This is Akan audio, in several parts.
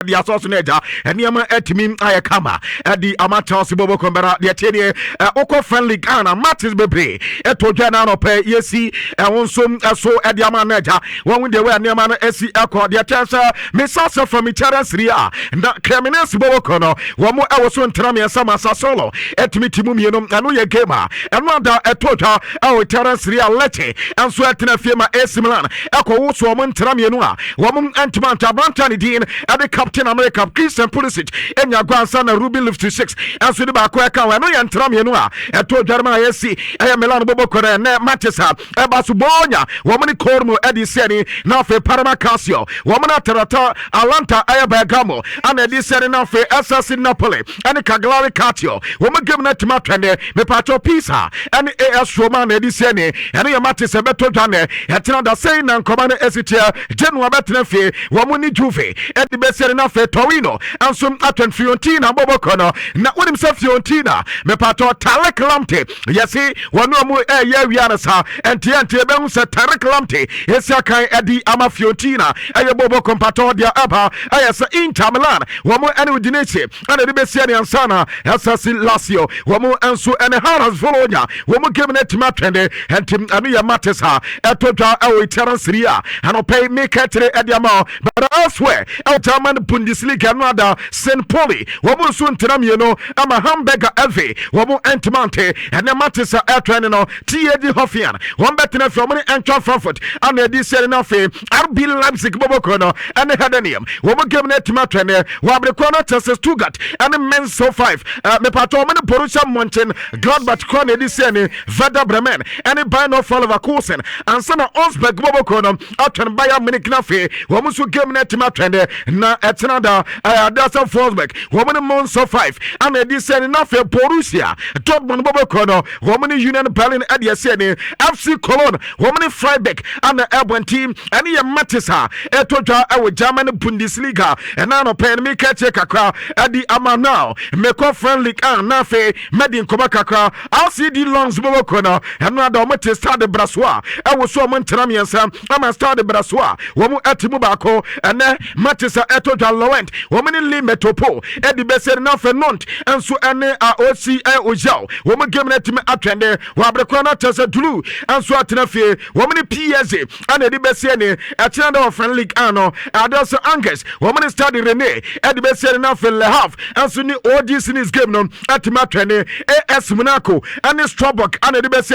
the associator and Yama Etimim Ayakama at the Amateur Sibobo Combera, the Atene, Oko friendly Ghana, Matis Bebre, Eto Janano Pay, Yesi, and also so at the Amanaja, one they were Niamana SC Echo, the Atasa, Messasa from Itara Syria, and that Criminal Sibobo Kono, one more hours on Tramia Sama Sasolo, Etimitimum, Anuya Gema, another Etota, our Itara Syria Lete, and so at Firma Esiman, Echo, Woman Tramianua, woman Antimanta Brantani Dean, at the Captain America, Christian Pulisic, and your grandson Ruby Lift to 6, and so the Bakwaka, and I am Tramianua, and to Jeremiah SC, I am Milan Bobocora, and Matesa, Abasubonia, woman Cormo, Eddie Seni, now for Parama Casio, woman Atarata, Alanta, Ayabagamo, and Eddie Seni now for Assassin Napoli, and the Caglari Catio, woman given it to Matane, me Pato Pisa, and AS Roman Eddie Seni, and I am Matisa Beto Jane, and Tinada saying and Commander Esitia, General Betnefe, Womuni Juve, and the best enough for Torino, and some Aten Fiorentina, Bobocono, not with himself Fiorentina, me Pato Tarek Lamte, yes, one more Yarianasa, and Tiante Bensa Tarek Lamte, Esakai Edi Ama Fiorentina, Ayabobo Compato, dia Abba, Ayasa Inter Milan, one more Anu Dinese, and the Bessiani and Sana, Assassin Lazio, one more Ansu and Haras Volonia, one more given it to Matende, and Tim Anuya Matesa, Etoja, our Italian Syria, and I'll pay me Catri at the amount, but elsewhere, El German Bundesliga, another St. Pauli, one more soon Tramino, I'm a hamburger Elvi, one more Antimante, and the Matesa Airtrainino, T.A.D. Hoffian, one better from Anton Frankfurt, and the Disser enough, RB Leipzig Bobocono, and the Hadenium, one more given it to Matrene, Wabricono Tessus Tugat, and the men's so 5, Mepatoman, Borussia Monchen, Gladbach Kone Disseni, Vada Bremen, and the Bino Follower Coulson, and Sana Osberg Bobocono, out and Bayern Munich Nafe, woman who gave me to Matrene, na Etanada, Dasa Forsberg, woman Mon so 5, and the Disseni Nafe, Borussia, Dortmund Bobocono, woman Union Berlin at Yaseni, FC Cologne, woman Freiburg, and the Elben team, and the Matisa, Etoja, our German Bundesliga, and now pen me catch a kakra at the Amanao, Meko friendly and Nafe, Medin Komakakra, LCD Longs Bobocono, and now the Matis start the Brassois, I was so Montanami and Sam, I'm a start the Brassois, woman at Mubako, and then Matisa Etoja Laurent, woman in Limetopo, at the best enough and not, and so and OC Ojao, woman given it to me at Trende, Wabrakona Tessa Dulu, and so at Nafe, woman in PSA, and the best at Channel friendly Ano, Adas Angus, woman is studying Rene, at the best enough in Le Havre, and so all this in his game at Matrene, AS Monaco, and the Strasbourg, and the best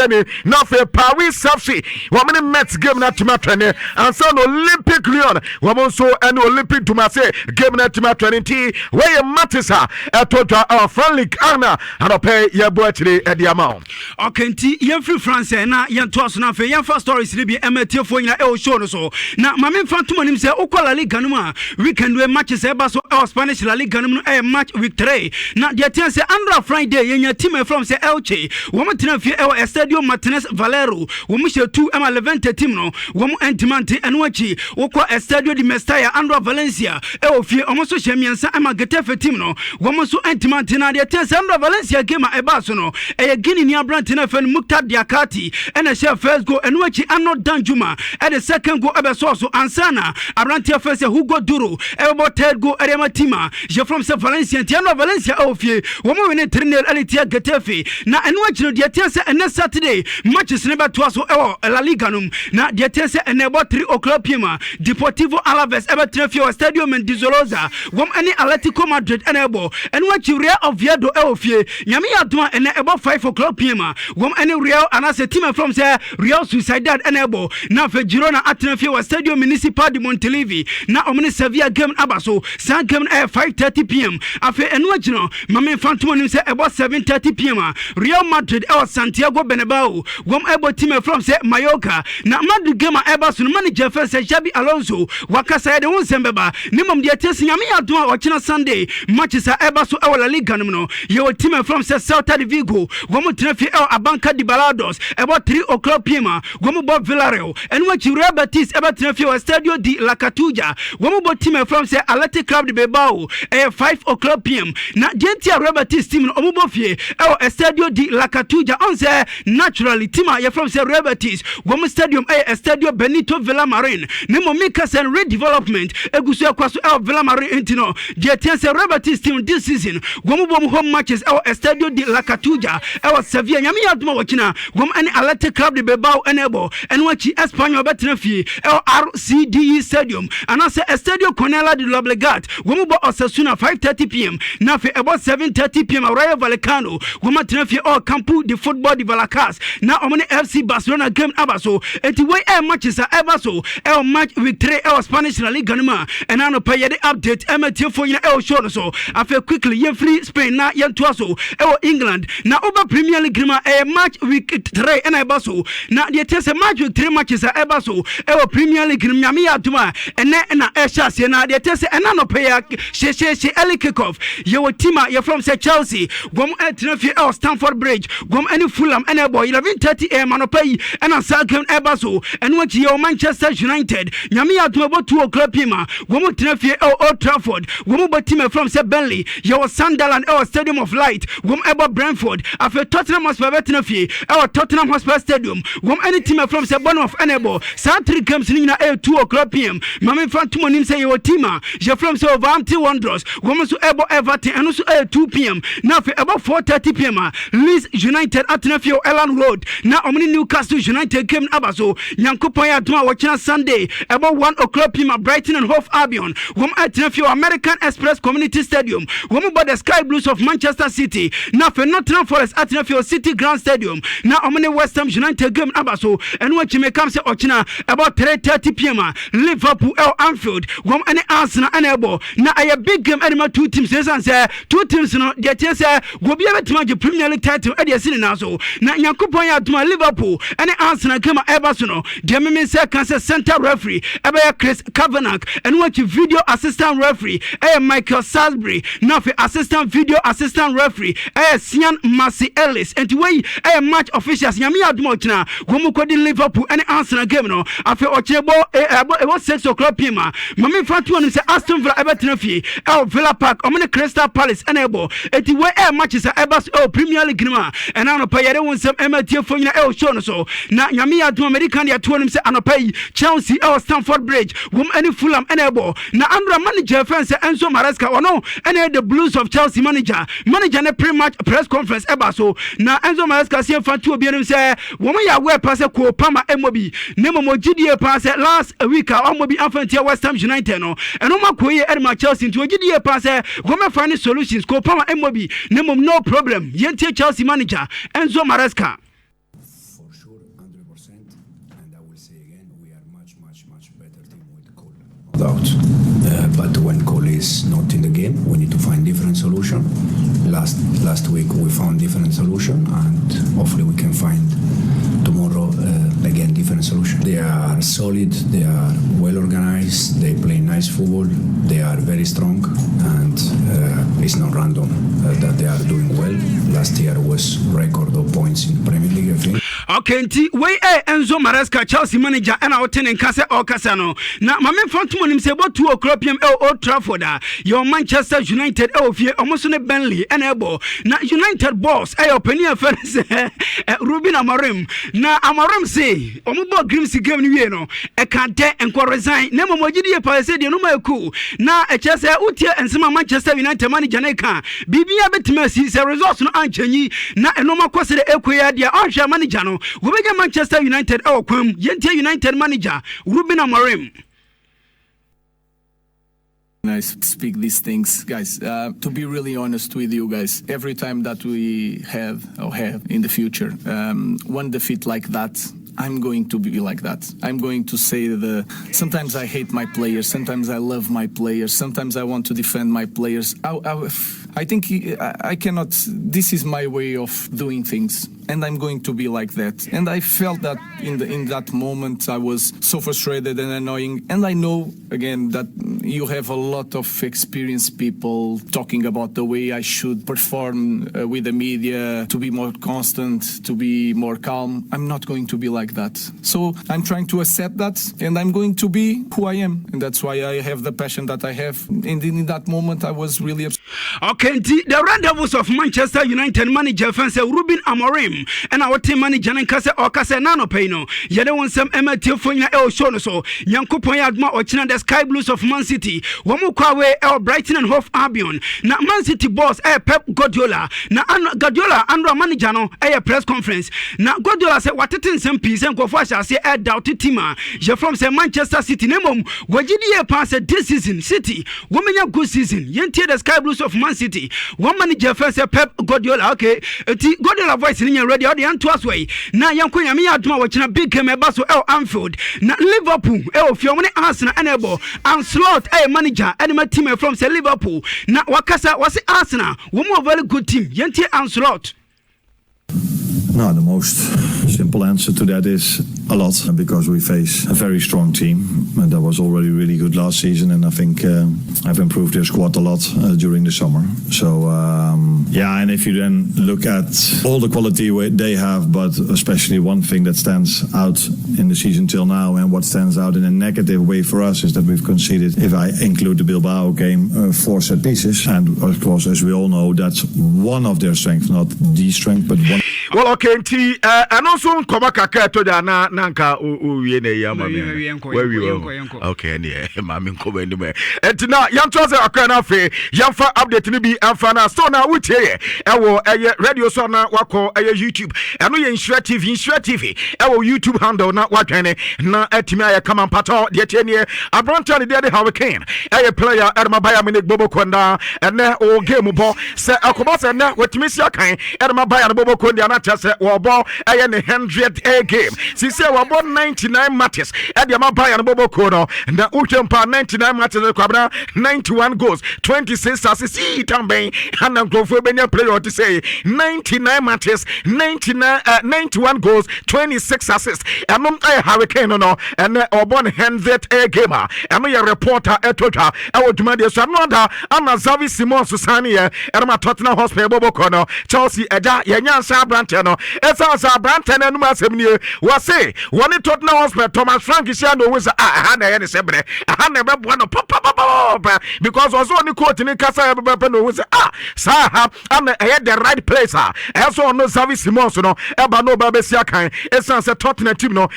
now for Paris Safsi, woman in Mets game at Matrene, and so Olympic Lyon, woman so an Olympic to Marseille, game at Matrene, where Matisa, at Tota, our friendly Anna, and I'll pay your boy today at the amount. Okay, yan free France, na yan toss na fe yan first stories libi emetio for na el show so. Na mame fantuma nim se okwa La Liga no ma weekend we matches eba so our Spanish La Liga no match week 3. Na dia ten se Andra Friday yan team from se Elche. Wo tena fi el Estadio Martinez Valero. Wo mu she 2 Levante team no. Wo mu Antimante enwachi okwa Estadio di Mestalla Andra Valencia. E fi omo so shemiansa ama Getafe team no. Wo mu so Antimante na dia ten se Andra Valencia game eba so no. E gini ni Abrante na fen Mukhtar Diakati and a share first goal and watch Arnold Danjuma at the second goal ebe so Ansana Abrante first Hugo Duro about third goal Arema Tima je from San Valencia Tiano Valencia ofie woman win trainer Alitia Getafe na and watch no dia tense and Saturday matches never to us La Liga num na dia tense and about 3 o'clock pm Deportivo Alaves ebe trefio Stadium Mendizolosa wom any Atletico Madrid enable and watch Real Oviedo ofie nyame adoma and about 5 o'clock pm wom any Real and as a team from say Real Sociedad enable na fe Girona Atenfio Stadium Municipal de Montelivi na omni Sevilla game abaso sa game 5:30 pm afe enwagino mame fantom nim say about 7:30 pm Real Madrid Santiago Bernabeu wom ebo team from say Mallorca na Madrid game abaso no manager first say Xabi Alonso wakasa de won sembeba nimom de tesi nyame adon a ochina Sunday matches abaso e La Liga no ye team from say Celta de Vigo wom tenafi Abanca de Balados about 3 o'clock pm Gomubo Villarreal and what you Real Betis about Estadio di La Catuja Gomubo team from say Athletic Club de Bilbao 5 o'clock pm na Gentia Real Betis team Omubo Fie Estadio di La Catuja on say naturally team ya from say Real Betis Gomu Stadium Estadio Benito Villamarin Nemo Micas and redevelopment Egusu Kwaso El Villamari Intino, Dietiense Robert's team this season, Womubom home matches, our Estadio de la Catuja, our Sevilla, Yami Admo Wakina, Wom any Athletic Club de Bilbao Enebo, and Wachi Espanyol Betnefi, El RCDE Stadium, and also Estadio Conella de Loblegat, Womubo Osasuna 5:30 p.m. Nafi about 7:30 p.m. Rayo Vallecano, Womatnefi or Campo de Football de Vallecas, now Omani FC Barcelona game Abaso, and the way air matches are ever so, El match victory, El Spanish La Liga Numa, and I know pay the update, MTF for El Show so. I feel quickly, yen free Spain, now yen Tuaso, El England, now over Premier League Grima, a match week 3 and Abaso, now the test a match with 3 matches are Abaso, El Premier League Grima, Duma, and then Eshas, and the test and I know pay she early kickoff. Your team, you're from say Chelsea, Gom at El Stamford Bridge, Gom any Fulham, and a boy 11:30 a.m. on pay, and a Salcom Abaso, and what your Manchester United, Yamia to about 2 o'clock Pima, Gomu Tnefi Old Trafford, Gomu team from say Burnley, your Sunderland, our Stadium of Light, Gom Eba Brentford, after Tottenham Hotspur Tnefi, our Tottenham Hotspur Stadium, Gom any team from say Bournemouth of Enebo, Santry comes in at 2 o'clock p.m. Mammy Fantumonim say your team, you're from so Vanti Wanderers, Gomu so Ebo Everton, and also at 2 p.m. Now for about 4:30 p.m. Leeds United at Tnefi Ellen Road, now Omni Newcastle United came Abaso, Yankupaya Duma watching Sunday, about 1 o'clock p.m. Brighton and Hove Albion, Gom at Tnefi American Express Community Stadium, Gom about the Sky Blues of Manchester City, now for Nottingham Forest at Tnefi City Ground Stadium, now Omni West Ham United game Abaso, and what you may come say Ochina about 3:30 p.m. Liverpool El Anfield, Gom any Arsenal and Ebo, now a big game anima 2 teams, and say 2 teams no, the teams will be able to match the Premier League title at the city now so, now Yankupaya to my Liverpool, and Arsenal game Ebersono, the Mimi Cancer Center referee, Ebaya Chris Kavanagh, and what you video assistant referee, Michael Salisbury, now for assistant video assistant referee, Sian Massey Ellis, and to way match officials, Yami Admochna, Gomukodi Liverpool, and Arsenal game no, after Ochebo, about 6 o'clock p.m. Mami Fatuan is Aston Villa Everton, El Villa Park, Omni Crystal Palace, and Ebo, and the way matches are Ebers Premier League, and I know pay some MLT for El Show so, now Yami Admo American, ya told him say, I pay Chelsea, El Stamford Bridge, Wom any Fulham, and Ebo, now Andra manager, friends, Enzo Maresca, or no, and the Blues of Chelsea manager, a pre-match press conference, Ebaso, now Enzo Maresca, see Fatu, be him say, Woman, ya wear pass a Pama MOB, Nemo GDA pass last week, I will be Infantia West Ham United, no, and Oma Koye and my Chelsea to a GDA pass, Woman find solutions, Pama MOB, Nemo no problem, Yente Chelsea manager, Enzo Maresca. For sure, 100%, and I will say again, we are much better team with Cole. Doubt. But when Cole is not in the game, we need to find different solution. Last week we found different solution, and hopefully we can find tomorrow again different solution. They are solid, they are well organized, they play nice football, they are very strong, and it's not random that they are doing well. Last year was record of points in Premier League, I think. Okay, nti we Enzo Maresca Chelsea manager and our tenant Kase or Casano. Now, my man found him say about 2 o'clock p.m. Old Trafford. Your Manchester United almost on a Burnley and Ebo. Now, United boss, Opinion Fence, Ruben Amorim. Now, Amorim say, Omubo Grimsy game you know, a can't and resign. Nemo Mojidi Palace, you know, my cool. Now, a Chelsea Utia and some Manchester United manager Neka. Bibi Abet Mercy is a resource no Anchani. Now, a normal course of the Equia, the Arsha manager. We get Manchester United Yente United manager Ruben Amorim. I speak these things, guys. To be really honest with you guys, every time that we have in the future one defeat like that, I'm going to be like that. I'm going to say sometimes I hate my players, sometimes I love my players, sometimes I want to defend my players. I think I cannot. This is my way of doing things, and I'm going to be like that. And I felt that in that moment I was so frustrated and annoying. And I know again that you have a lot of experienced people talking about the way I should perform with the media, to be more constant, to be more calm. I'm not going to be like that. So I'm trying to accept that, and I'm going to be who I am, and that's why I have the passion that I have. And in that moment I was really upset. Okay, the Red Devils of Manchester United manager Ruben Amorim team and our team manager and Kasa or Kasa Nano Peno. Yada want some MTF for El Shono so Yankupo Yadma or China the Sky Blues of Man City. Wamukawe El Brighton and Hove Albion. Na Man City boss Pep Guardiola. Na Guardiola and manager no press conference. Na Guardiola said what it in some piece and go for say doubted team. You from say Manchester City Nemom. Wajidi pass this season City. Women a good season. Yentie the Sky Blues of Man City. One manager first Pep Guardiola. Okay. Guardiola voice in your radio. The Antoas way. Na yanko yami aduma watching big game baso Anfield. Na Liverpool. Fiomane Arsenal enable and slot manager enemy team from say Liverpool. Na wakasa was Arsenal. One more very good team. Yentie and slot. No, the most simple answer to that is a lot, because we face a very strong team, and that was already really good last season, and I think I've improved their squad a lot during the summer. So and if you then look at all the quality they have, but especially one thing that stands out in the season till now, and what stands out in a negative way for us, is that we've conceded, if I include the Bilbao game, 4 set pieces, and of course, as we all know, that's one of their strengths, not the strength, but one. Well, okay, and also koma kaka to da na nanka uwie na ya mama okay ne mama nkoma ndime etina yanto se akra na fe yamfa update ni bi amfa na so na wutie ewo radio so na wako YouTube eno ye Nhyira TV ewo YouTube handle na watwene na etimi aye kama mpato de tienie abranta ne de Hurricane player Edma Bayern Munich bobo konda ene o game bo se akoba se na wetimi sia kan Edma Bayern bobo konda na tese wo bo aye ne 100 game sisi wo bo 99 matches Edma Bayern bobo kono na uchempa 99 matches kwabna 91 goals 26 assists tamben and Grofo benya player to say 99 matches 91 goals 26 assists and Hurricane no and obon 100 gamer and your reporter etoja awodumade so anoda ana Xavi Simon Susani e Tottenham Hotspur bobo kono Chelsea eja yenyansa branch no esa branch na numa asem we say one Tottenham Hotspur Thomas Frank Isiano we say aha na ye ne sebre aha na be no papa because was only coach ni kasa be no we say saha am the right place so no Xavi Simon so no eba no ba be sia kan esa say Tottenham team no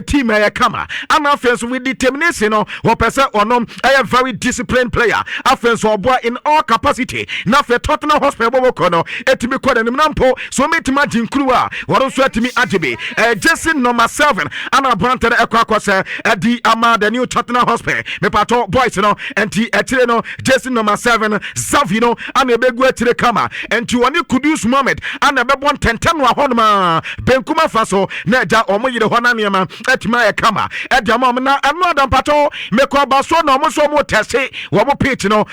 team kama and offense with determination no wo pese onom very disciplined player offense oboa in all capacity na fe Tottenham Hotspur bobo kono etimi koda nim nampo so metima jinkru a woro so etimi agebe Jason number 7 ana branted ekwa di ama the new Tottenham Hotspur me pato boys no enti etire no Jason number 7 Xavi no ana ebegu etire kama enti woni Kudus Mohammed ana bebon tenten wa honma benkuma faso na eja omoyire hona niam etima kama ediama na anoda pato me ko baso no mo so mo tese wo mo pitch no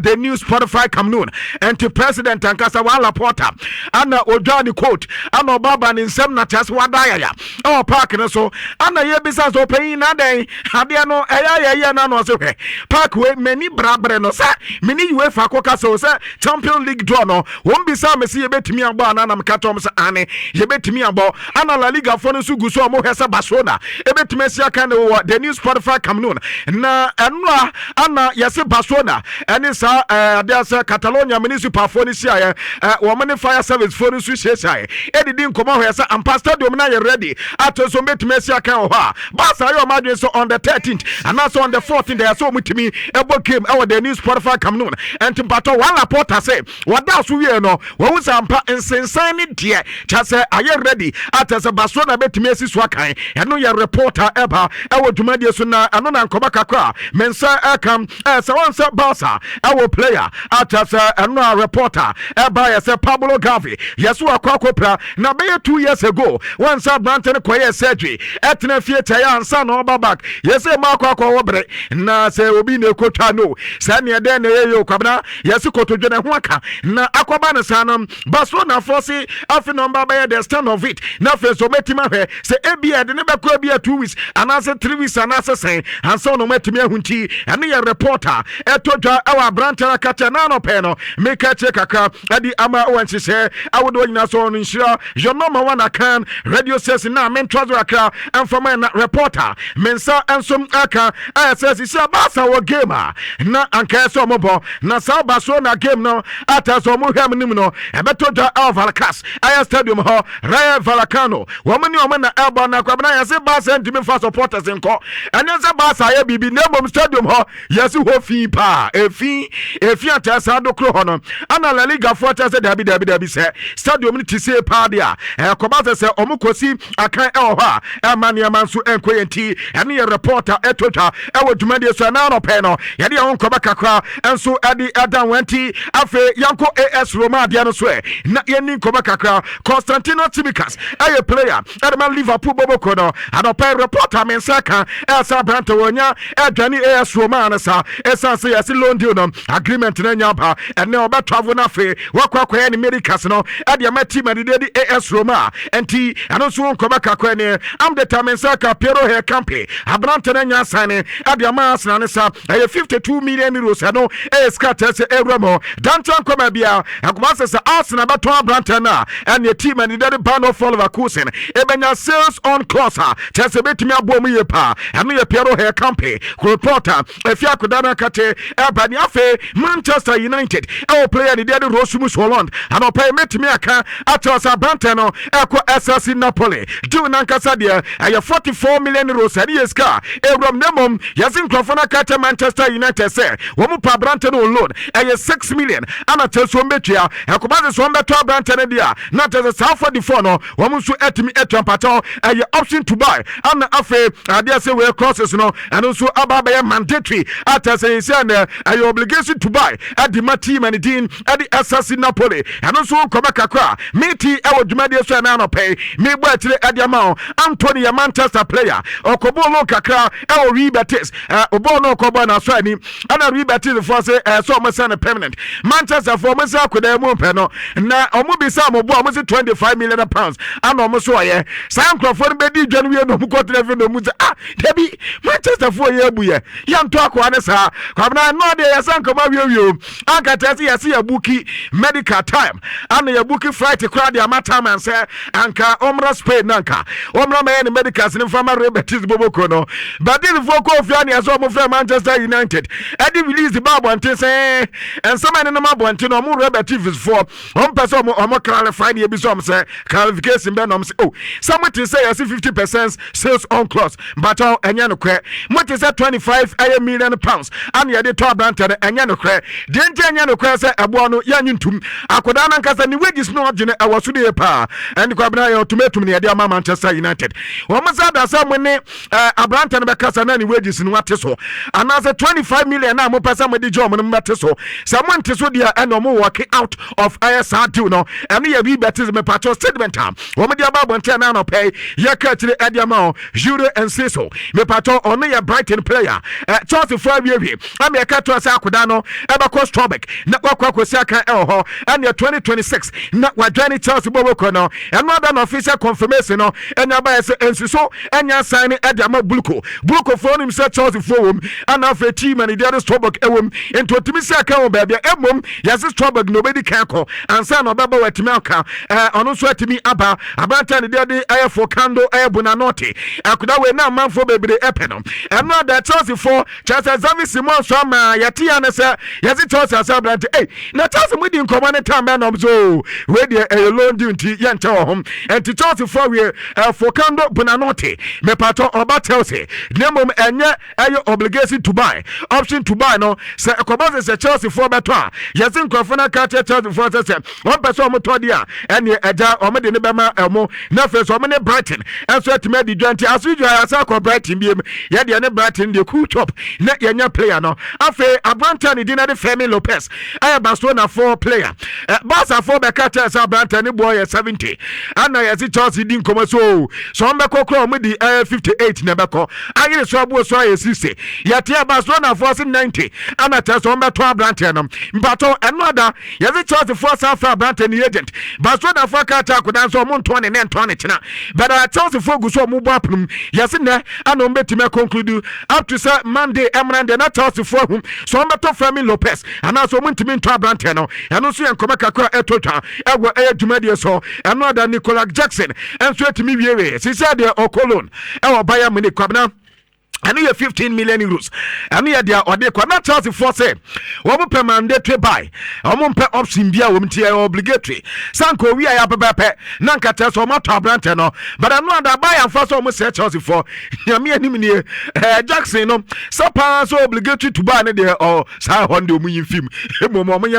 the new Spotify Cameroon enti president ankasa wala porter ana odwani quote ana baba ni nsem na tese wadaya ya park no so ana ye bisa so pay na den ade no eya na no so hwe park we many brabre no sa mini UEFA koka so sa Champions League draw no won bisa me se ye betimi abo ana na mkato so ane ye betimi abo ana La Liga fo no so guso mo hwesa Barcelona ebetimi sia kan the new Spotify Cameroon na enwa ana yese Barcelona ene sa there sa Catalonia municipal fo ni sia wo mane fire service fo no so hwesa edidi nkomo hwesa ampa stadium na ye ready ato so betimi sia kan ho a Barca yo madwen so on the 13th and also on the 14th there so mutimi ebo game the new Spotify Cameroon and timpato one reporter say what that so we no wo sampa insensan ni de cha say aye ready atasa Barcelona betimi asi so kan eno ye reporter eba dwumade so na eno na nkoba kakra mensa akam say one say Barca player atasa eno reporter eba ye say Pablo Gabi yeso akwa na be 2 years ago one say Branton koye surgery etna fieta ya ansa no back yes ma akwa wobre na say obi na ekotwa no sa ne de na ye kwabna yes kotodwe na ho aka na akoba na sanam Barcelona force afi number by the stand of it na fe so metima hwe say ebia de ne be ko ebia 2 weeks anasa 3 weeks anasa sen ansa no metimi ahunti ene ye reporter etodwa awa Branton akacha na no pe no make check kakra adi ama wanchise awodo nyina so no Nhyira your number one account radio station na men trouser aka and from na reporter mensa ensom aka says is Barca wo game na anka so mobo na sa Barcelona game no ata so mo hwam nim no ebeto ja Vallecas aya stadium ho Rayo Vallecano wo mani o na elbow na kwabna ya se Barca ntimi fa supporters nko anya se Barca ya bibi na mom stadium ho yesi ho fi pa efi ata sa do kro ho no ana La Liga for ata se dabi se stadium ni tise pa dia koba se omukosi akan ho a mania manso enkoyenti ene ye reporter etotwa ewo dwumade so na no pe no yade ya wonkoba kakra enso ade adan wanti afe yanko AS Roma dia no so na yeni nkoba kakra Constantino Tsimikas aye player edman Liverpool boboko no adopa reporter mensaka esa branta wonya edwani AS Roma na sa esa se yesi loan deal no agreement na nya ba ene oba travel na fe wakwa ni medicals no ade ma team ade AS Roma enti ano so nkoba kakra ne am the mensaka Piero He Campe abranta na nya sane ade ma asna ne sa 52 million euros no skata se Ebramo dantan koma bia akoma se Arsenal bato abranta na ene team ade ban of all Kusen ebenya sales on closer chese betimi abom yepa eno ye Piero He Campe reporter efia kodana kate ebani afe Manchester United player ni de Rosumus Holland anopa metimi aka atos abranta no eko SSC Napoli do nankasa de 44 million euros ade yeska Ebram nemom yazin krofona kate Manchester United say wo mu pa abranta no loan 6 million ana cheso mbetua ekoba so mbeto abranta ne dia na tese for the phone no wo mu so etimi etuampato option to buy ana afe ade say we crosses no and also ababa mandatory atase say na obligation to buy at the team and the team at the SSC Napoli and also come kakra meti ewo dwumade so na no pay me bo atire ade amount Anthony Manchester player okobo no kakra ewo rebetis obo no okobo na so ani ana rebetis for say so mo say permanent Manchester for mo say akoda mu pe no na omo bisa mo bo omo say 25 million pounds ana omo so ye san crofon be di dwan wie no mu kotre fe no mu say debi Manchester for ye abu ye ya nto akwa ne sa kwabna no de ya san koma wie aka tese ya see buki medical time ana ya buki flight crowd ya matter man say anka omra Spain nanka omra me medicals ni fama rebetis boboko no but this for ko fi ani aso mo from Manchester United edi release the babo ante say and some man no mabo ante no mo rebetis for on person mo clarify the ebisom say clarification be no say oh somebody say yes 50% sales on clause but enya no kre what is that 25 million pounds and ye dey top brand enya no kre den enya no kre say ebo no ya nyuntum akoda na nkasa ni wages no agene e waso dey pa and kwabna ye tomatum ne ye dey Manchester United wo masa da say mo ne abranta no be kasa na ni wages no wate so and as 25 million na mo pesa mo di job no mate so say mo nte so dia and mo work out of ISR deal no and ye be better me patch statement wo mo dia babo nte na no pay ye ka tire ediama Jure and Seso me patch on ye Brighton player Chelsea for we am ye ka to say akoda no e ba ko Strobek na kwakwa si aka ho and ye 2026 na wadwani Chelsea boboko no and no other official confirmation no enya ba say ensiso enya sign ediama Bluko for him say Chelsea for him and after team and the other Strobek ewom into otimi si aka ho ba bia emom yes Strobek nobody can call and say no baba wetimi aka ono so atimi aba abanta ne de for kando bunanoti akoda we na manfo bebere epeno and no that Chelsea for Chelsea Xavi Simon so ma yati ya ne say yes Chelsea asabrante na Chelsea mudi nkomo ne time na obzo we de loan due nti ye nte ho and Chelsea for we for kando bunanoti me pato oba Chelsea nemom enye obligation to buy option to buy no say ekoba say Chelsea for beto yes nkofo na ka Chelsea for say one person mo to dia and eja o me de ne be ma emo na fe so me ne Brighton and so atime di dwanti asuju asa ko Brighton biem ye de ne Brighton de cool top na yenya player no afe abranta ne dinade Femi Lopez aya Barcelona 4 player Barca 4 be kata sa abranta ne boy 70 and na yesi Chelsea din komo so on be kokro mo di 58 na be ko ayire so abo so aye 60 yete Barcelona 4 90 ana ta so on be to abranta no mbato enoda yesi Chelsea 4 sa fa abranta ne agent Barcelona 4 kata ko dan so mo 20 ne 20 chena but Chelsea 4 gu so mo bo apnum yesi ne ana mbetime conclude up to say Monday emrande na Chelsea 4 hum so on be to Femi Lopez ana so mo ntimi to abranta no eno so yenkoma kakra etotwa ewo adwumade so another Nicolas Jackson and so to me we she said the Okolon e Bayern Munich kwabna and we have 15 million euros. And we are there or they could not tell the force. One per mandatory buy. A month per option be obligatory. Sanko, we are a Nanka tells or Mata Brantano. But I'm not a buy and first almost set Chelsea for Yami and Jackson. Sapa so obligatory to buy there or Sa Hondo Muyin film.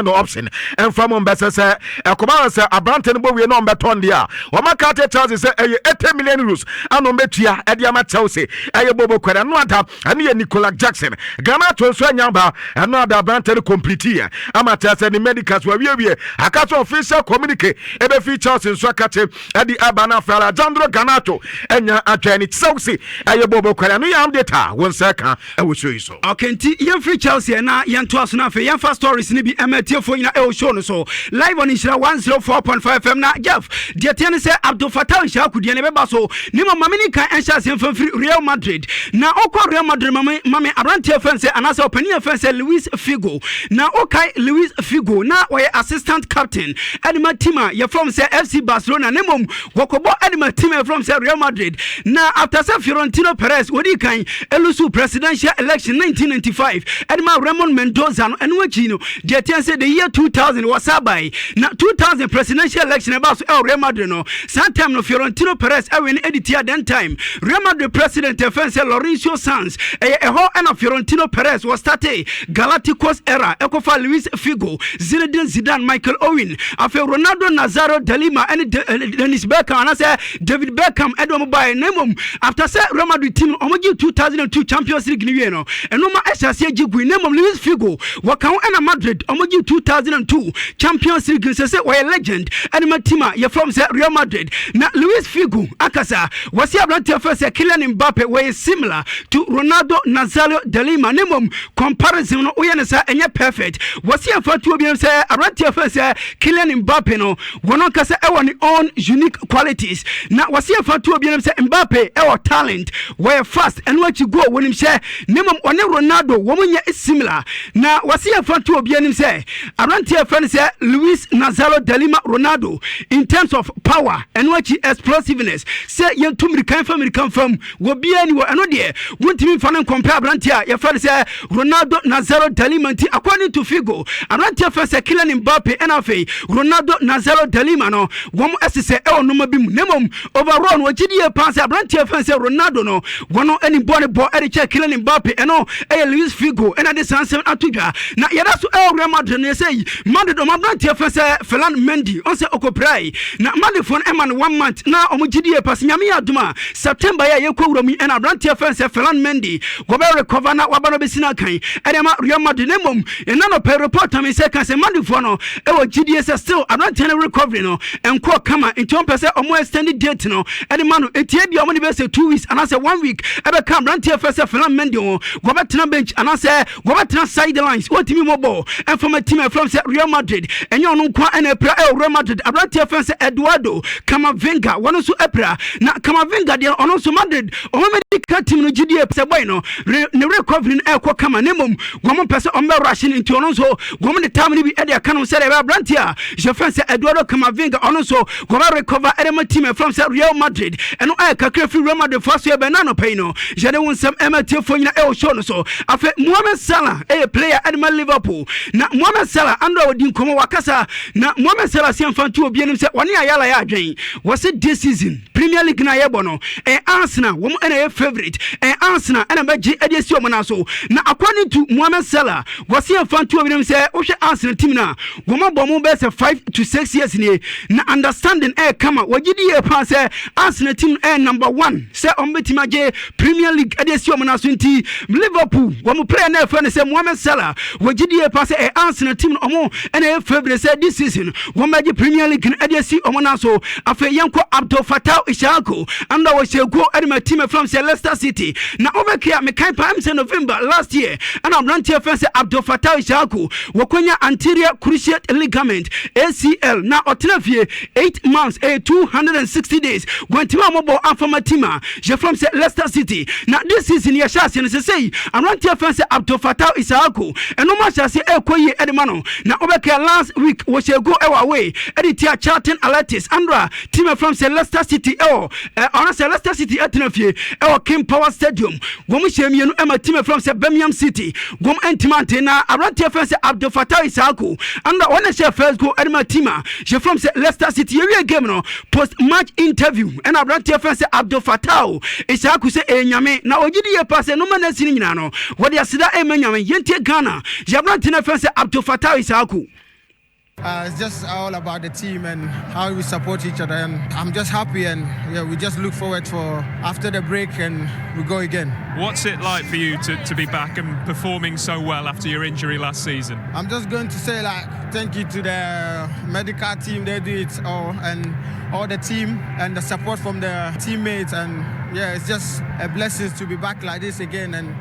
No option. And from Ambassador, a commander said a Branton boy we know beton there. Wamakate Chelsea said 80 million euros. And on Betia at Yama Chelsea. A Bobo and Nicolas Jackson. Ghana to Swanyamba and not the Banter complete here. Amateurs and the medicals were we. A catch official communique. Every features in Swakate at the Abana Fella, Jandro Ganato, and Attorney Chelsea. I Bobo Kwaranu Yam data. 1 second, I will show you so. Okay, young free Chelsea and young to us now for young fast stories. Nibi MT for your show so live on Nhyira 104.5 FM. Now, Jeff, the attorney said Abdul Fattah Shaku, the Nebaso, Nima Maminika and Shazim from Real Madrid. Now, Real Madrid, Mami Abrante offense and as opening offense Luis Figo. Now, okay, Luis Figo. Now, we assistant captain. Edma Tima, you're from say FC Barcelona. Nemum, Wakobo Edma Tima from say Real Madrid. Now, after say Florentino Perez, what you can Elusu presidential election 1995. Edma Ramon Mendoza and Wachino. The attorney said the year 2000 was by. Now, 2000 presidential election about Real Madrid. No, sometime no Florentino Perez. I win editor then time. Real Madrid president offense Lorenzo Sanz, a whole and of Florentino Perez was started Galacticos era, Ekofa Luis Figo, Zinedine Zidane, Michael Owen, after Ronaldo Nazario de Lima, and Dennis Beckham, and I say David Beckham, Edward by Nemum, after say Real Madrid team, Omoji 2002 Champions League, and Noma SSA Jigui, Nemum Luis Figo, Wakao and Madrid, Omoji 2002 Champions League, say, why a legend, and Matima, you're from Real Madrid. Now, Luis Figo, Akasa, was here Abrante first, Kylian Mbappe, where is similar to Ronaldo Nazario de Lima. Nemum comparison no uyenesa enye perfect. Wasi afa to obi say Abrante afa say Kylian Mbappe no wono kasa e woni own unique qualities. Na wasi afa to obi say Mbappe e talent, where fast and what you go when him say Nemum one Ronaldo womunya is similar. Na wasi afa to obi say Abrante afa say Luis Nazario de Lima Ronaldo in terms of power and what explosiveness. Say yen to American from wo bi ani wo eno de wontimi fan compare Abrantia your friend say Ronaldo Nazario de Lima according to Figo Abrantia first say Kylian Mbappe and afi Ronaldo Nazario de Lima no wom say e ono mabim nemom overall wo gidie pass Abrantia first say Ronaldo no wono any body boy e check Kylian Mbappe eno e Luis Figo and the sanse atudwa na yeda so e Real Madrid ne say Madrid o Abrantia first say Ferland Mendy on say okoprai na Madrid phone e man 1 month na o gidie pass nyame aduma September ya yekowura mu and Abrantia first say Ferland Mendy go be recover na wabano be sina kan edema Real Madrid nemom e na no per report am say kan say Madrid for no e wo gidie say still Abrantia na recovery no enko kama into on person omo extended date no edema no etie bia omo be say 2 weeks and I say 1 week e be come Abrantia first say Ferland Mendy go be tena bench and I say go be tena sidelines what me mobo and from a team from say Real Madrid enye ono kwa na epra e Real Madrid Abrantia first say Eduardo Camavinga wono so epra na Camavinga de ono so Madrid o medical team no gidie say boy no ne recovery e kwa kama nemom gomo pese o me rush into ono so gomo the time ni bi e de aka no say Abrantia je fan say Eduardo Camavinga ono so go recover edema team from say Real Madrid and no e kakra fi Real Madrid first year be na no pay no je de won sam MT fo nyina e o show no so afa Mohamed Salah e player edema Liverpool na Mohamed Salah ando odin komo wakasa na Mohamed Salah se fan to obi anim say woni ayala ya adwen was it this season Premier League na yebo no e Arsenal wo na e favorite e Arsenal na beji edesi o na so na according to Mohamed Salah was he fan to obi say wo hwe Arsenal team na wo mo bo mo be say 5 to 6 years ni na understanding e kama wagidi e pa say Arsenal team number 1 say on betima je Premier League edesi o na so nti Liverpool wo mo player na fan say Mohamed Salah wagidi e pa say Arsenal team omo na e favorite say this season wo ma je Premier League edesi o na so afa yanko Abdul Fattah Ishako and I was go at my team from Leicester City. Now over here me kind times in November last year and I'm running offense Abdul Fattah Ishako wakonya anterior cruciate ligament ACL now otenafie 8 months 260 days when tima mobo afama tima je from Leicester City. Now this season ya shasi and say I'm running offense Abdul Fattah Ishako and no match say ekoye edemano now over here last week was go away editia Charlton Athletic Andra team from Leicester City on Leicester City atenafie King Power Stadium gomu shemienu ema team from Birmingham City gom entimante na abrante offense Abdul Fattah Ishako and one share first go edema tima je from Leicester City area game no post match interview and abrante offense Abdul Fattah Ishako say enyame na ogidi ye pass no man asini nyina no wode asida emenyame yentie Ghana je abrante offense Abdul Fattah Ishako. It's just all about the team and how we support each other, and I'm just happy, and we just look forward for after the break and we go again. What's it like for you to be back and performing so well after your injury last season? I'm just going to say thank you to the medical team, they do it all, and all the team and the support from the teammates, and it's just a blessing to be back like this again. And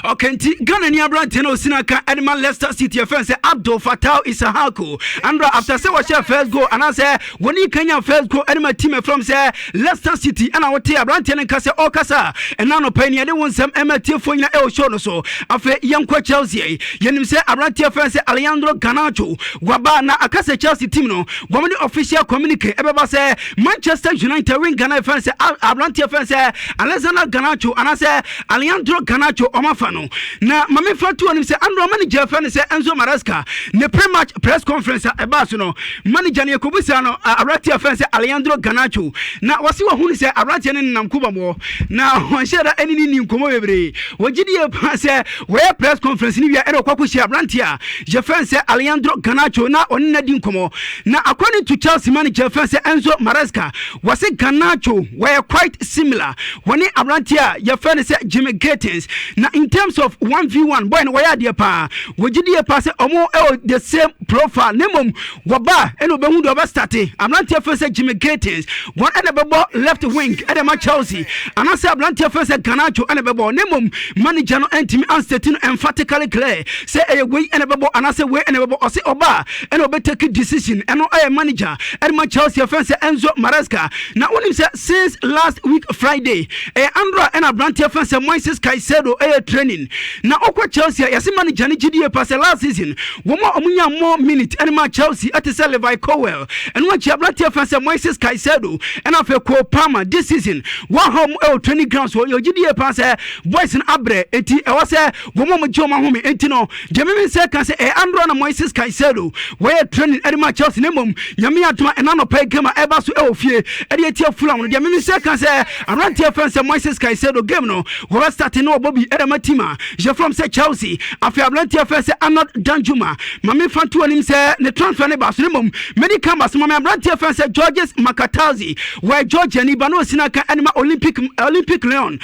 okay, Ghana ni abrante no sinaka animal Leicester City offense Abdul Fattah Ishako and after say what first goal and I say when he Kenya first goal animal team from say Leicester City and I would tell abrante and kase okasa and now no penny they want some MT for na el show no so after young Chelsea yenim say abrante offense Alejandro Garnacho waba na akase Chelsea team no woman official communique ebeba say Manchester United win Ghana offense abrante offense Alexander Garnacho and I say Alejandro Garnacho Omafano na mame fatu anim se Andrew manager fan se Enzo Maresca ne pre-match press conference ebaso no manager ne kobusa no Arati fan se Alejandro Garnacho na wasi wa hunu se Arati ne namkuba mo na wanshera eni ni nkomo bebre wogidi e pa se we press conference ni bia ero kwakoshi Arati a je fan se Alejandro Garnacho na onna di nkomo na according to Chelsea manager fan se Enzo Maresca wasi Garnacho were quite similar when Arati a je fan se Jimmy Gittins na in terms of 1v1 boy no waya dia pa wogidi e pa se omo the same profile nemom waba eno be hu do be start Abrante face Jimmy Gittins one and bebo left wing e dem Chelsea and I say Abrante face Garnacho and bebo nemom manager no entimi answer emphatically clear say e we and bebo and I say we and bebo o say oba eno be take decision eno manager e dem Chelsea face Enzo Maresca na onim say since last week Friday Andra and Abrante face Moises Caicedo training na okwa Chelsea yase manager ni gidi pass last season womo omunya more minute anima Chelsea at the Levi Cowell and what Abrante fans Moises Caicedo and afa ko Palmer this season one home training grounds wo gidi pass boys in abre enti e was womo mo joma home enti no jemimi se kan se Andro na Moises Caicedo we training anima Chelsea nemom nyame atoma enano pay game eba so ofie e de etia Fulham no jemimi se kan se Abrante fans Moises Caicedo game no wo start no Bobby Matima je from say Chelsea afia Abrante face Arnold Danjuma mame fantu anim say ne transfer ne ba so mom medical bas mame Abrante face Georges Makatazi where Georgia ni bano sinaka anima Olympic Lyon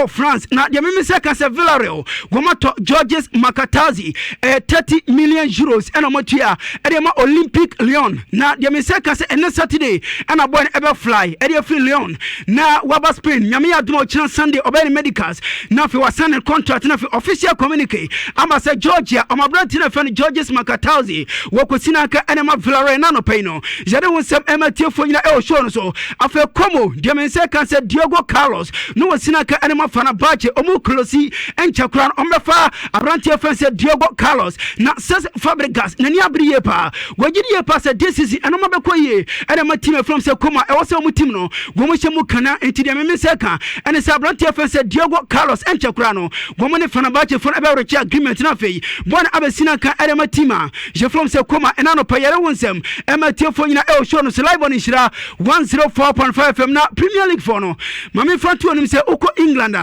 France na de meme say kan say Villarreal womato Georges Makatazi 30 million euros and omotua e de ma Olympic Lyon na de meme say kan say next Saturday and a boy ever fly e de free Lyon na waba Spain nyame adumo china Sunday obey medicals na fi wasan contract na fi official communique ama say Georgia Abrante na fan Georges Makatazi wokosina ka enema Villarreal na no pay no jade won sem ematie fo nyina e o show no so afa komo de men say kan say Diego Carlos no wosina ka enema fana bache omu close enchakran ombefa Abrante fan say Diego Carlos na says Fabregas na ni abriye pa wogidi pa say this is enoma be koye enema team from say koma e wose omu team no gomo shemu kana enti de men say kan ene say Abrante fan say Diego Carlos enchakran no woman fana bache for about reach agreement na fei bon abesina kan erema tima je from se koma enano payere wonsem ematie fo nyina e show no se live on Nhyira 104.5 FM na Premier League for no mame fantu onim se uko England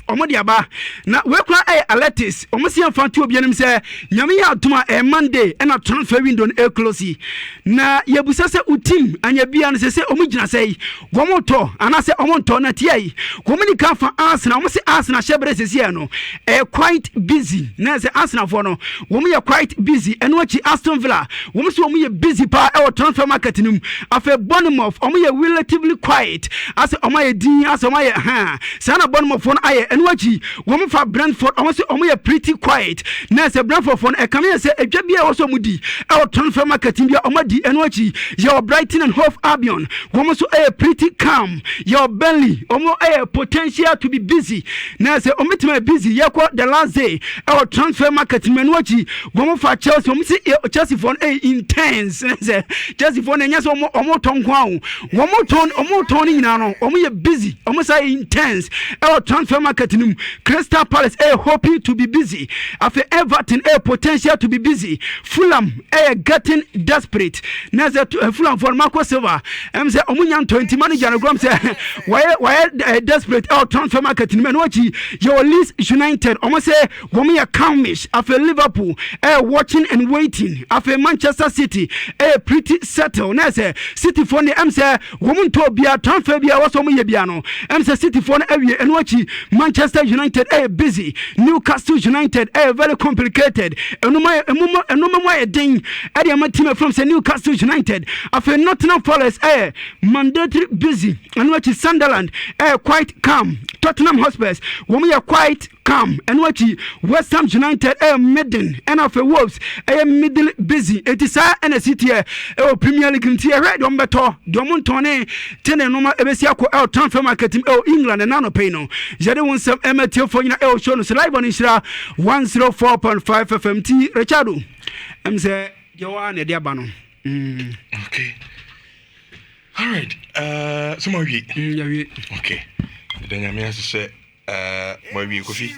omo de aba na we kra alertis omo se amfa to obianim se nyame ya atoma Monday na transfer window no close na yebusa se utim anya bia no se omo gina sei gomo to ana se omo to na tie komuni kan fa Arsenal omo se Arsenal shebre se no quite busy na se Arsenal for no womu ye quite busy eno achi Aston Villa womu so womu ye busy pa e transfer market num afa Bournemouth womu ye relatively quiet as omo ye din as omo ye sana Bournemouth for aye eno achi womu fa Brentford womu so omo ye pretty quiet na se Brentford for e come se edwa bia wo so mudi e transfer market bia omo di eno achi your Brighton and Hove Albion womu so pretty calm your Burnley omo potential to be busy na se omo tima busy yakwa the last day our transfer market menuachi womo fa Chelsea womo see Chelsea for intense Chelsea for nya so omo ton kwa omo ton nyina no omo ye busy omo say intense our transfer market num Crystal Palace hoping to be busy after Everton potential to be busy Fulham getting desperate na say Fulham for Marco Silva say omo nya 20 manager no gram say why desperate our transfer market menuachi your Leeds United omo say womo ye calmish after Liverpool watching and waiting after Manchester City pretty settle na say City for the say womo to bia transfer bia was omo ye bia no say City for awie enochi Manchester United busy Newcastle United very complicated enuma edin ade am team from say Newcastle United after Nottingham Forest mandatory busy enochi Sunderland quite calm Tottenham Hotspur womo ye quite calm enochi West Ham United midden and of Wolves middle busy it is a city Premier League nti red on beto domontone tene no ma ebesia ko transfer market England and nano pay no jade won some emetio for nyina show no live on Nhyira 104.5 FMT Richardo say you are na dia ba no okay all right so mo wi okay then nyame say mo wi kofi